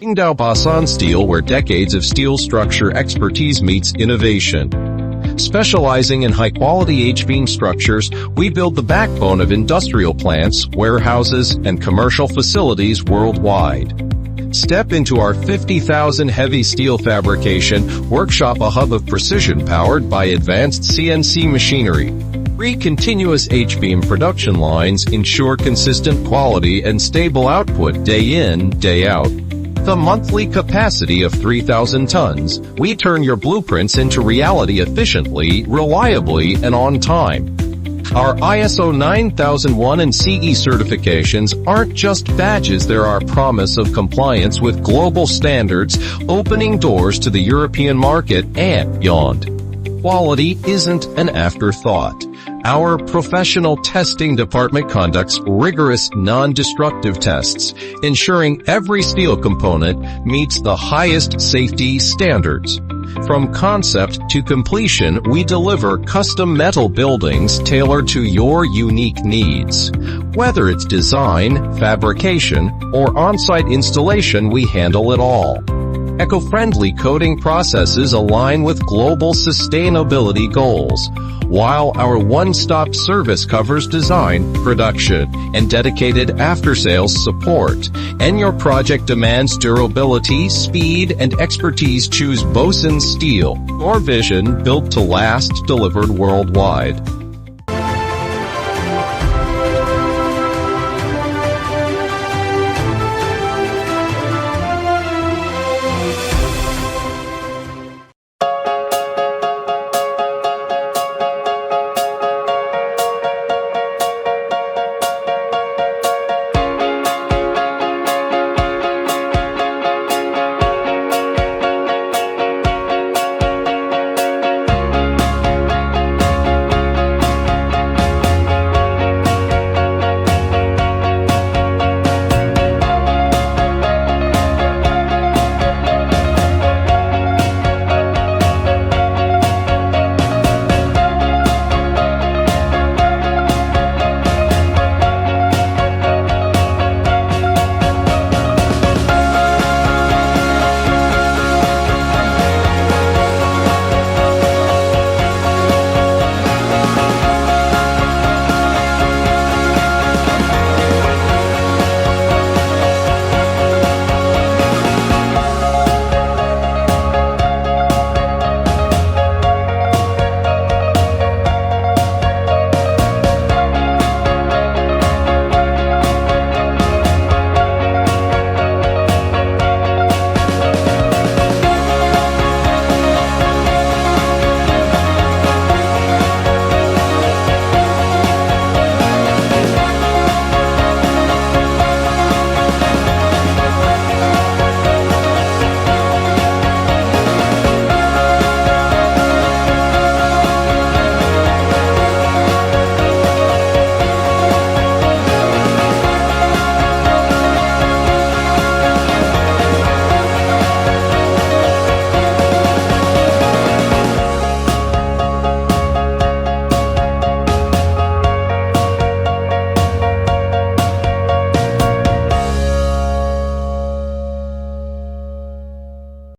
Qingdao Boson Steel, where decades of steel structure expertise meets innovation. Specializing in high-quality H-beam structures, we build the backbone of industrial plants, warehouses, and commercial facilities worldwide. Step into our 50,000 heavy steel fabrication workshop, a hub of precision powered by advanced CNC machinery. 3 continuous H-beam production lines ensure consistent quality and stable output day in, day out. The monthly capacity of 3,000 tons, we turn your blueprints into reality efficiently, reliably, and on time. Our ISO 9001 and CE certifications aren't just badges, they're our promise of compliance with global standards, opening doors to the European market and beyond. Quality isn't an afterthought. Our professional testing department conducts rigorous non-destructive tests, ensuring every steel component meets the highest safety standards. From concept to completion, we deliver custom metal buildings tailored to your unique needs. Whether it's design, fabrication, or on-site installation, we handle it all. Eco-friendly coating processes align with global sustainability goals, while our one-stop service covers design, production, and dedicated after-sales support. And your project demands durability, speed, and expertise. Choose Boson Steel, your vision built to last, delivered worldwide.